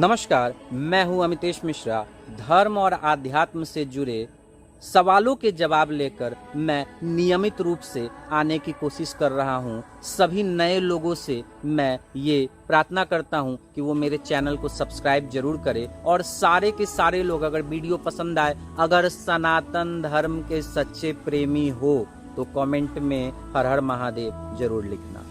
नमस्कार, मैं हूं अमितेश मिश्रा। धर्म और आध्यात्म से जुड़े सवालों के जवाब लेकर मैं नियमित रूप से आने की कोशिश कर रहा हूं। सभी नए लोगों से मैं ये प्रार्थना करता हूं कि वो मेरे चैनल को सब्सक्राइब जरूर करें और सारे के सारे लोग अगर वीडियो पसंद आए, अगर सनातन धर्म के सच्चे प्रेमी हो तो कमेंट में हर हर महादेव जरूर लिखना।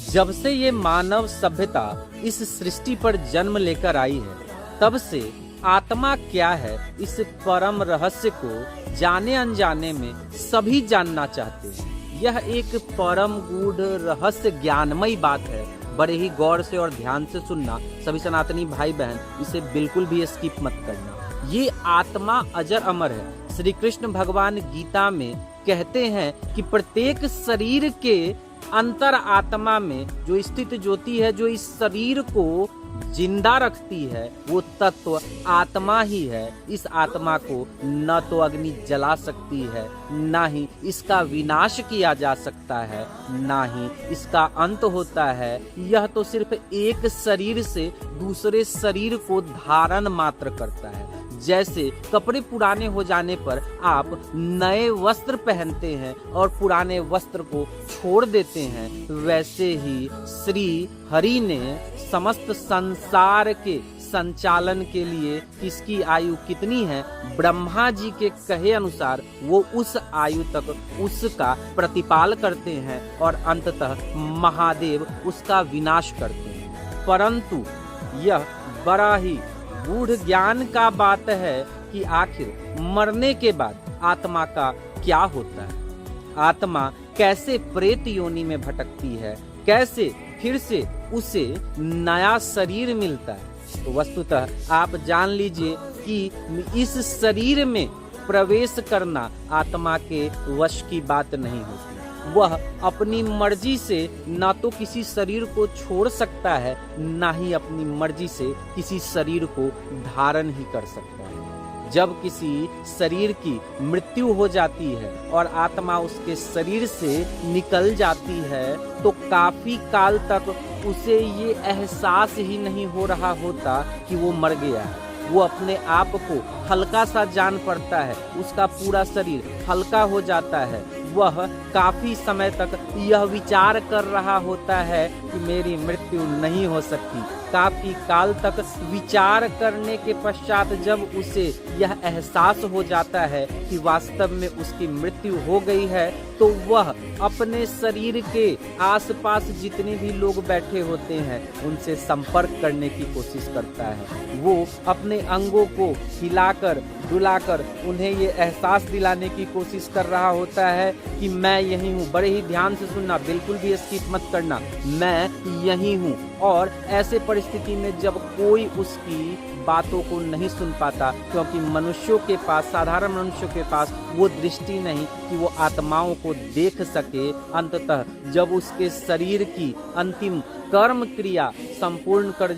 जब से ये मानव सभ्यता इस सृष्टि पर जन्म लेकर आई है, तब से आत्मा क्या है, इस परम रहस्य को जाने अनजाने में सभी जानना चाहते हैं। यह एक परम गूढ़ रहस्य ज्ञानमयी बात है। बड़े ही गौर से और ध्यान से सुनना सभी सनातनी भाई बहन, इसे बिल्कुल भी स्किप मत करना। ये आत्मा अजर अमर है। श्री कृष्ण भगवान गीता में कहते हैं कि प्रत्येक शरीर के अंतर आत्मा में जो स्थित ज्योति है, जो इस शरीर को जिंदा रखती है, वो तत्व आत्मा ही है। इस आत्मा को न तो अग्नि जला सकती है, न ही इसका विनाश किया जा सकता है, न ही इसका अंत होता है। यह तो सिर्फ एक शरीर से दूसरे शरीर को धारण मात्र करता है। जैसे कपड़े पुराने हो जाने पर आप नए वस्त्र पहनते हैं और पुराने वस्त्र को छोड़ देते हैं, वैसे ही श्री हरि ने समस्त संसार के संचालन के लिए किसकी आयु कितनी है, ब्रह्मा जी के कहे अनुसार वो उस आयु तक उसका प्रतिपाल करते हैं और अंततः महादेव उसका विनाश करते हैं। परंतु यह बड़ा ही गूढ़ ज्ञान का बात है कि आखिर मरने के बाद आत्मा का क्या होता है। आत्मा कैसे प्रेत योनि में भटकती है, कैसे फिर से उसे नया शरीर मिलता है। तो वस्तुतः आप जान लीजिए कि इस शरीर में प्रवेश करना आत्मा के वश की बात नहीं होती। वह अपनी मर्जी से ना तो किसी शरीर को छोड़ सकता है, ना ही अपनी मर्जी से किसी शरीर को धारण ही कर सकता है। जब किसी शरीर की मृत्यु हो जाती है और आत्मा उसके शरीर से निकल जाती है, तो काफी काल तक उसे ये एहसास ही नहीं हो रहा होता कि वो मर गया है। वो अपने आप को हल्का सा जान पड़ता है, उसका पूरा शरीर हल्का हो जाता है। वह काफी समय तक यह विचार कर रहा होता है कि मेरी मृत्यु नहीं हो सकती। काफी काल तक विचार करने के पश्चात जब उसे यह एहसास हो जाता है कि वास्तव में उसकी मृत्यु हो गई है, तो वह अपने शरीर के आसपास जितने भी लोग बैठे होते हैं उनसे संपर्क करने की कोशिश करता है। वो अपने अंगों को हिलाकर डुलाकर उन्हें ये एहसास दिलाने की कोशिश कर रहा होता है कि मैं यही हूँ। बड़े ही ध्यान से सुनना, बिल्कुल भी स्किप मत करना। मैं यही हूँ। और ऐसे परिस्थिति में जब कोई उसकी बातों को नहीं सुन पाता, क्योंकि मनुष्यों के पास, साधारण मनुष्यों के पास वो दृष्टि नहीं कि वो आत्माओं को देख सके। अंततः जब उसके शरीर की अंतिम कर्म क्रिया संपूर्ण कर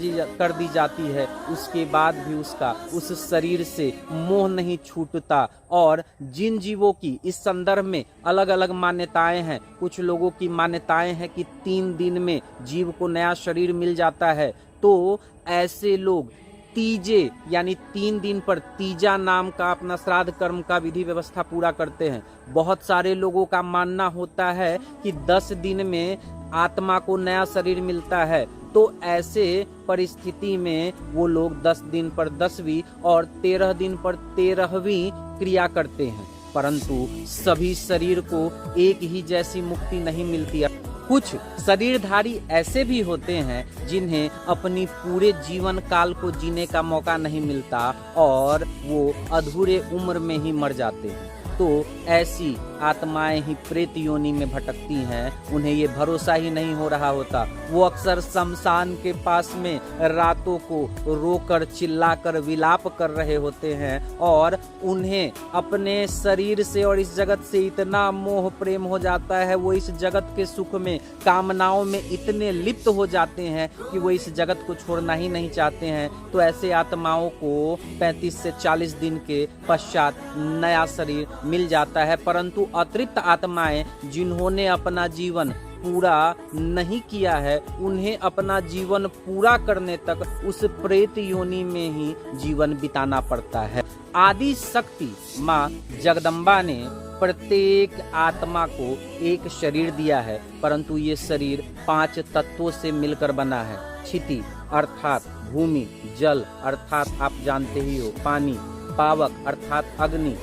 दी जाती है, उसके बाद भी उसका उस शरीर से मोह नहीं छूटता। और जिन जीवों की इस संदर्भ में अलग अलग मान्यताएं हैं, कुछ लोगों की मान्यताएं हैं कि 3 दिन में जीव को नया शरीर मिल जाता है, तो ऐसे लोग तीजे यानी 3 दिन पर तीजा नाम का अपना श्राद्ध कर्म का विधि व्यवस्था पूरा करते हैं। बहुत सारे लोगों का मानना होता है कि 10 दिन में आत्मा को नया शरीर मिलता है। तो ऐसे परिस्थिति में वो लोग 10 दिन पर 10वीं और 13 दिन पर 13वीं क्रिया करते हैं। परंतु सभी शरीर को एक ही जैसी मुक्ति नहीं मिलती है। कुछ शरीरधारी ऐसे भी होते हैं जिन्हें अपनी पूरे जीवन काल को जीने का मौका नहीं मिलता और वो अधूरे उम्र में ही मर जाते हैं। तो ऐसी आत्माएं ही प्रेत योनि में भटकती हैं। उन्हें ये भरोसा ही नहीं हो रहा होता। वो अक्सर शमशान के पास में रातों को रोकर चिल्लाकर विलाप कर रहे होते हैं और उन्हें अपने शरीर से और इस जगत से इतना मोह प्रेम हो जाता है, वो इस जगत के सुख में, कामनाओं में इतने लिप्त हो जाते हैं कि वो इस जगत को छोड़ना ही नहीं चाहते हैं। तो ऐसे आत्माओं को 35 से 40 दिन के पश्चात नया शरीर मिल जाता है। परंतु अतृप्त आत्माएं जिन्होंने अपना जीवन पूरा नहीं किया है, उन्हें अपना जीवन पूरा करने तक उस प्रेत योनि में ही जीवन बिताना पड़ता है। आदि शक्ति माँ जगदम्बा ने प्रत्येक आत्मा को एक शरीर दिया है, परंतु ये शरीर 5 तत्वों से मिलकर बना है। क्षिति अर्थात भूमि, जल अर्थात आप जानते ही हो पानी, पावक अर्थात अग्नि,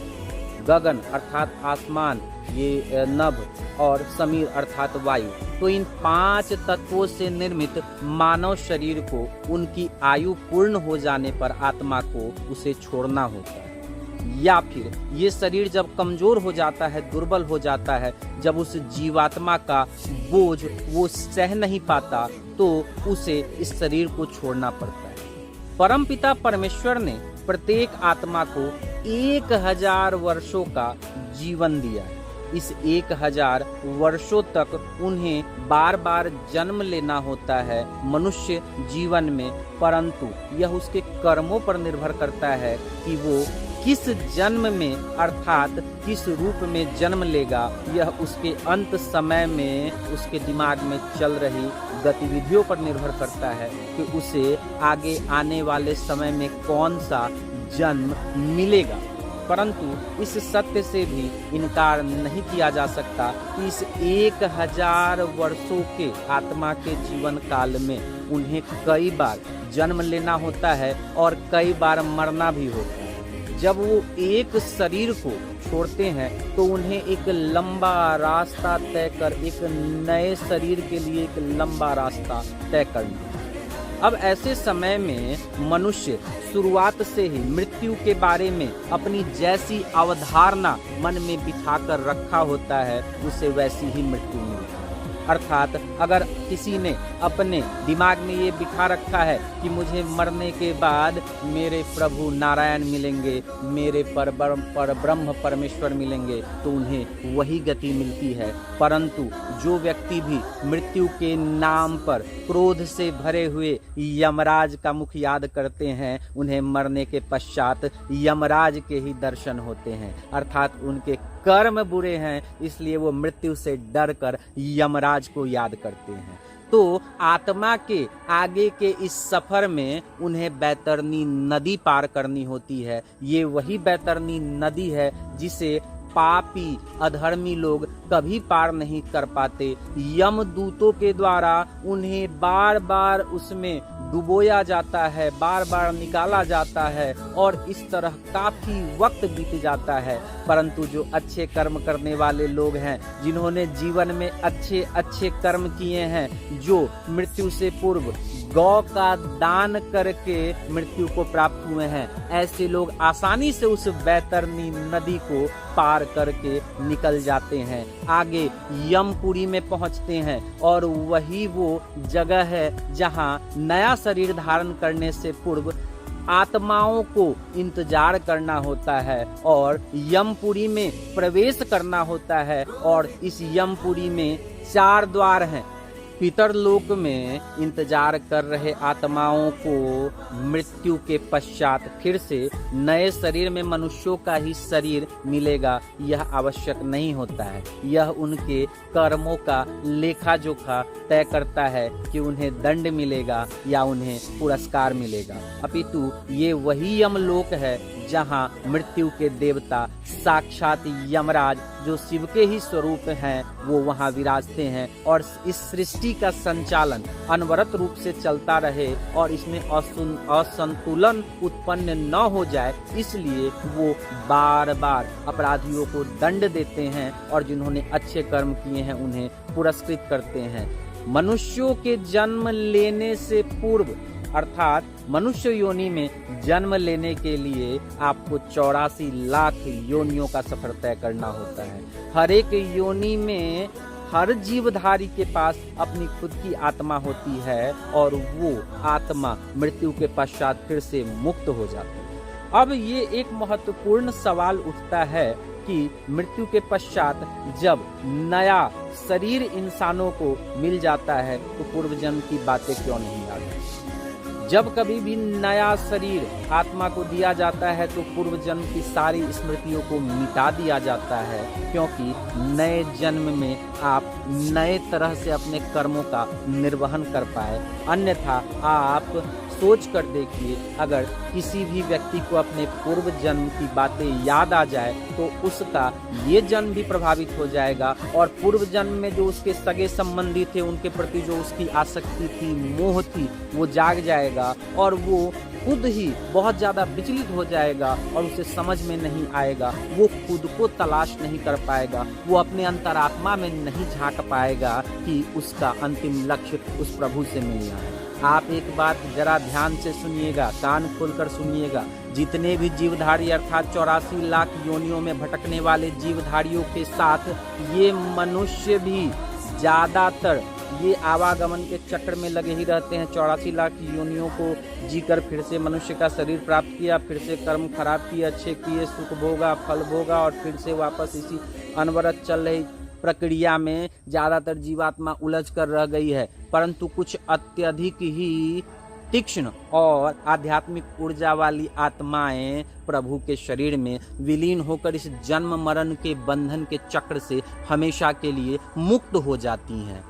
गगन अर्थात आसमान, ये नभ, और समीर अर्थात वायु। तो इन 5 तत्वों से निर्मित मानव शरीर को उनकी आयु पूर्ण हो जाने पर आत्मा को उसे छोड़ना होता है, या फिर ये शरीर जब कमजोर हो जाता है, दुर्बल हो जाता है, जब उस जीवात्मा का बोझ वो सह नहीं पाता तो उसे इस शरीर को छोड़ना पड़ता है। परमपिता परमेश्वर ने प्रत्येक आत्मा को 1000 वर्षों का जीवन दिया है। इस 1000 वर्षों तक उन्हें बार बार जन्म लेना होता है मनुष्य जीवन में, परंतु यह उसके कर्मों पर निर्भर करता है कि वो किस जन्म में अर्थात किस रूप में जन्म लेगा। यह उसके अंत समय में उसके दिमाग में चल रही गतिविधियों पर निर्भर करता है कि उसे आगे आने वाले समय में कौन सा जन्म मिलेगा। परंतु इस सत्य से भी इनकार नहीं किया जा सकता कि इस 1000 वर्षों के आत्मा के जीवन काल में उन्हें कई बार जन्म लेना होता है और कई बार मरना भी होता है। जब वो एक शरीर को छोड़ते हैं तो उन्हें एक लंबा रास्ता तय कर एक नए शरीर के लिए एक लंबा रास्ता तय करना है। अब ऐसे समय में मनुष्य शुरुआत से ही मृत्यु के बारे में अपनी जैसी अवधारणा मन में बिठाकर रखा होता है, उसे वैसी ही मृत्यु मिलती है। अर्थात अगर किसी ने अपने दिमाग में ये बिठा रखा है कि मुझे मरने के बाद मेरे प्रभु नारायण मिलेंगे, मेरे पर ब्रह्म परमेश्वर मिलेंगे, तो उन्हें वही गति मिलती है। परंतु जो व्यक्ति भी मृत्यु के नाम पर क्रोध से भरे हुए यमराज का मुख याद करते हैं, उन्हें मरने के पश्चात यमराज के ही दर्शन होते हैं। अर्थात उनके कर्म बुरे हैं, इसलिए वो मृत्यु से डरकर यमराज को याद करते हैं। तो आत्मा के आगे के इस सफर में उन्हें बैतरनी नदी पार करनी होती है। ये वही बैतरनी नदी है जिसे पापी अधर्मी लोग कभी पार नहीं कर पाते। यमदूतों के द्वारा उन्हें बार बार उसमें डुबोया जाता है, बार बार निकाला जाता है और इस तरह काफी वक्त बीत जाता है। परंतु जो अच्छे कर्म करने वाले लोग हैं, जिन्होंने जीवन में अच्छे अच्छे कर्म किए हैं, जो मृत्यु से पूर्व गौ का दान करके मृत्यु को प्राप्त हुए हैं, ऐसे लोग आसानी से उस बैतरनी नदी को पार करके निकल जाते हैं, आगे यमपुरी में पहुंचते हैं। और वही वो जगह है जहां नया शरीर धारण करने से पूर्व आत्माओं को इंतजार करना होता है और यमपुरी में प्रवेश करना होता है। और इस यमपुरी में 4 द्वार हैं। पितरलोक में इंतजार कर रहे आत्माओं को मृत्यु के पश्चात फिर से नए शरीर में मनुष्यों का ही शरीर मिलेगा, यह आवश्यक नहीं होता है। यह उनके कर्मों का लेखा जोखा तय करता है कि उन्हें दंड मिलेगा या उन्हें पुरस्कार मिलेगा। अपितु ये वही यमलोक है जहाँ मृत्यु के देवता साक्षात यमराज, जो शिव के ही स्वरूप हैं, वो वहाँ विराजते हैं। और इस सृष्टि का संचालन अनवरत रूप से चलता रहे और इसमें असंतुलन उत्पन्न न हो जाए, इसलिए वो बार बार अपराधियों को दंड देते हैं और जिन्होंने अच्छे कर्म किए हैं उन्हें पुरस्कृत करते हैं। मनुष्यों के जन्म लेने से पूर्व अर्थात मनुष्य योनि में जन्म लेने के लिए आपको 84 लाख योनियों का सफर तय करना होता है। हर एक योनि में हर जीवधारी के पास अपनी खुद की आत्मा होती है और वो आत्मा मृत्यु के पश्चात फिर से मुक्त हो जाती है। अब ये एक महत्वपूर्ण सवाल उठता है कि मृत्यु के पश्चात जब नया शरीर इंसानों को मिल जाता है तो पूर्व जन्म की बातें क्यों नहीं आती। जब कभी भी नया शरीर आत्मा को दिया जाता है तो पूर्व जन्म की सारी स्मृतियों को मिटा दिया जाता है, क्योंकि नए जन्म में आप नए तरह से अपने कर्मों का निर्वहन कर पाए। अन्यथा आप सोच कर देखिए, अगर किसी भी व्यक्ति को अपने पूर्व जन्म की बातें याद आ जाए तो उसका ये जन्म भी प्रभावित हो जाएगा, और पूर्व जन्म में जो उसके सगे संबंधी थे उनके प्रति जो उसकी आसक्ति थी, मोह थी, वो जाग जाएगा और वो खुद ही बहुत ज़्यादा विचलित हो जाएगा और उसे समझ में नहीं आएगा, वो खुद को तलाश नहीं कर पाएगा, वो अपने अंतरात्मा में नहीं झांक पाएगा कि उसका अंतिम लक्ष्य उस प्रभु से मिलना है। आप एक बात जरा ध्यान से सुनिएगा, कान खोलकर सुनिएगा। जितने भी जीवधारी अर्थात 84 लाख योनियों में भटकने वाले जीवधारियों के साथ ये मनुष्य भी ज़्यादातर ये आवागमन के चक्र में लगे ही रहते हैं। 84 लाख योनियों को जीकर फिर से मनुष्य का शरीर प्राप्त किया, फिर से कर्म खराब किए, अच्छे किए, सुख भोगा, फल भोगा और फिर से वापस इसी अनवरत चल रही प्रक्रिया में ज़्यादातर जीवात्मा उलझ कर रह गई है। परंतु कुछ अत्यधिक ही तीक्ष्ण और आध्यात्मिक ऊर्जा वाली आत्माएं प्रभु के शरीर में विलीन होकर इस जन्म मरण के बंधन के चक्र से हमेशा के लिए मुक्त हो जाती हैं।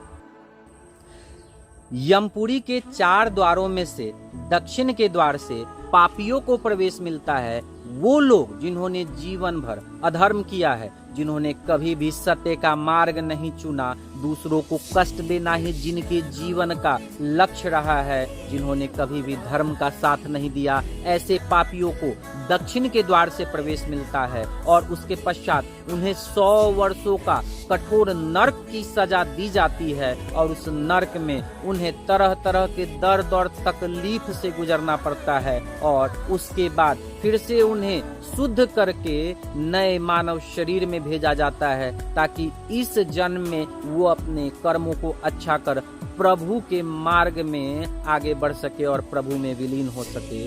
यमपुरी के 4 द्वारों में से दक्षिण के द्वार से पापियों को प्रवेश मिलता है। वो लोग जिन्होंने जीवन भर अधर्म किया है, जिन्होंने कभी भी सत्य का मार्ग नहीं चुना, दूसरों को कष्ट देना ही जिनके जीवन का लक्ष्य रहा है, जिन्होंने कभी भी धर्म का साथ नहीं दिया, ऐसे पापियों को दक्षिण के द्वार से प्रवेश मिलता है और उसके पश्चात उन्हें 100 वर्षों का कठोर नरक की सजा दी जाती है और उस नरक में उन्हें तरह तरह के दर्द और तकलीफ से गुजरना पड़ता है और उसके बाद फिर से उन्हें शुद्ध करके नए मानव शरीर में भेजा जाता है, ताकि इस जन्म में वो अपने कर्मों को अच्छा कर प्रभु के मार्ग में आगे बढ़ सके और प्रभु में विलीन हो सके।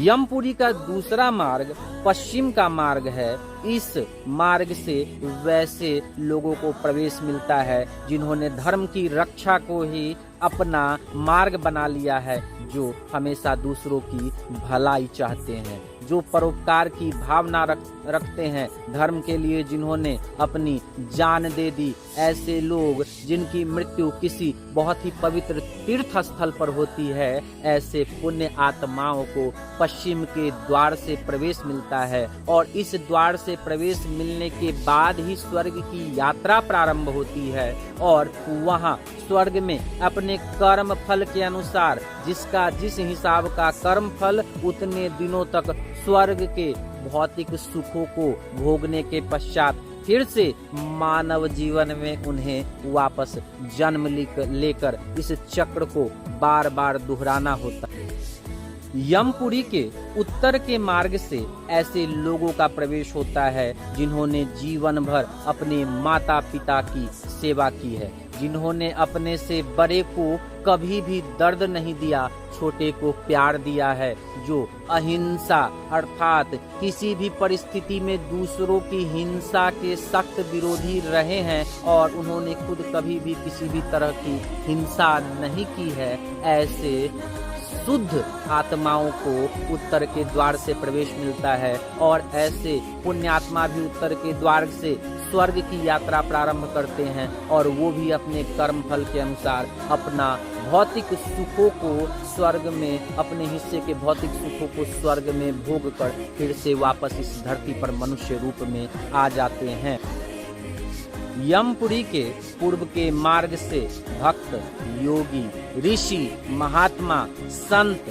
यमपुरी का दूसरा मार्ग पश्चिम का मार्ग है। इस मार्ग से वैसे लोगों को प्रवेश मिलता है जिन्होंने धर्म की रक्षा को ही अपना मार्ग बना लिया है, जो हमेशा दूसरों की भलाई चाहते हैं, जो परोपकार की भावना रखते हैं, धर्म के लिए जिन्होंने अपनी जान दे दी। ऐसे लोग जिनकी मृत्यु किसी बहुत ही पवित्र तीर्थ स्थल पर होती है, ऐसे पुण्य आत्माओं को पश्चिम के द्वार से प्रवेश मिलता है और इस द्वार से प्रवेश मिलने के बाद ही स्वर्ग की यात्रा प्रारंभ होती है और वहाँ स्वर्ग में अपने कर्म फल के अनुसार जिसका जिस हिसाब का कर्म फल, उतने दिनों तक स्वर्ग के भौतिक सुखों को भोगने के पश्चात फिर से मानव जीवन में उन्हें वापस जन्म लेकर इस चक्र को बार बार दोहराना होता है। यमपुरी के उत्तर के मार्ग से ऐसे लोगों का प्रवेश होता है जिन्होंने जीवन भर अपने माता पिता की सेवा की है, जिन्होंने अपने से बड़े को कभी भी दर्द नहीं दिया, छोटे को प्यार दिया है, जो अहिंसा अर्थात किसी भी परिस्थिति में दूसरों की हिंसा के सख्त विरोधी रहे हैं और उन्होंने खुद कभी भी किसी भी तरह की हिंसा नहीं की है। ऐसे शुद्ध आत्माओं को उत्तर के द्वार से प्रवेश मिलता है और ऐसे पुण्यात्मा भी उत्तर के द्वार से स्वर्ग की यात्रा प्रारंभ करते हैं और वो भी अपने कर्म फल के अनुसार अपना भौतिक सुखों को स्वर्ग में, अपने हिस्से के भौतिक सुखों को स्वर्ग में भोग कर फिर से वापस इस धरती पर मनुष्य रूप में आ जाते हैं। यमपुरी के पूर्व के मार्ग से भक्त, योगी, ऋषि, महात्मा, संत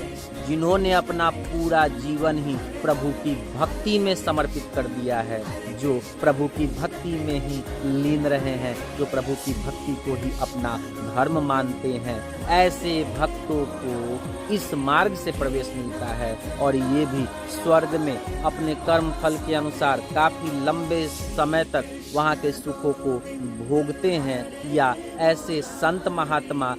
जिन्होंने अपना पूरा जीवन ही प्रभु की भक्ति में समर्पित कर दिया है, जो प्रभु की भक्ति में ही लीन रहे हैं, जो प्रभु की भक्ति को ही अपना धर्म मानते हैं, ऐसे भक्तों को इस मार्ग से प्रवेश मिलता है और ये भी स्वर्ग में अपने कर्म फल के अनुसार काफी लंबे समय तक वहाँ के सुखों को भोगते हैं, या ऐसे संत महात्मा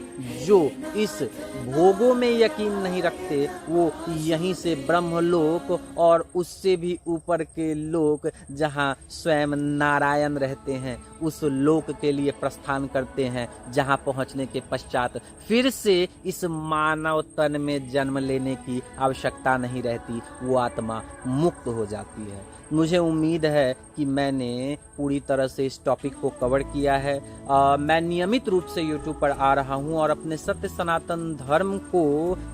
जो इस भोगों में यकीन नहीं रखते, वो यहीं से ब्रह्मलोक और उससे भी ऊपर के लोक जहाँ स्वयं नारायण रहते हैं उस लोक के लिए प्रस्थान करते हैं, जहाँ पहुँचने के पश्चात फिर से इस मानव तन में जन्म लेने की आवश्यकता नहीं रहती, वो आत्मा मुक्त हो जाती है। मुझे उम्मीद है कि मैंने पूरी तरह से इस टॉपिक को कवर किया है। मैं नियमित रूप से YouTube पर आ रहा हूँ और अपने सत्य सनातन धर्म को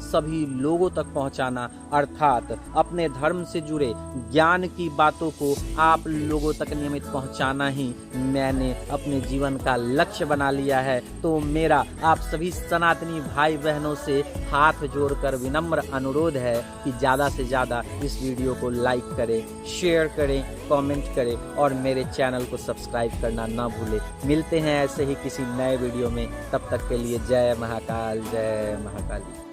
सभी लोगों तक पहुँचाना, अर्थात अपने धर्म से जुड़े ज्ञान की बातों को आप लोगों तक नियमित पहुँचाना ही मैंने अपने जीवन का लक्ष्य बना लिया है। तो मेरा आप सभी सनातनी भाई बहनों से हाथ जोड़कर विनम्र अनुरोध है कि ज़्यादा से ज़्यादा इस वीडियो को लाइक करें, शेयर करें, कमेंट करें और मेरे चैनल को सब्सक्राइब करना ना भूलें। मिलते हैं ऐसे ही किसी नए वीडियो में, तब तक के लिए जय महाकाल, जय महाकाली।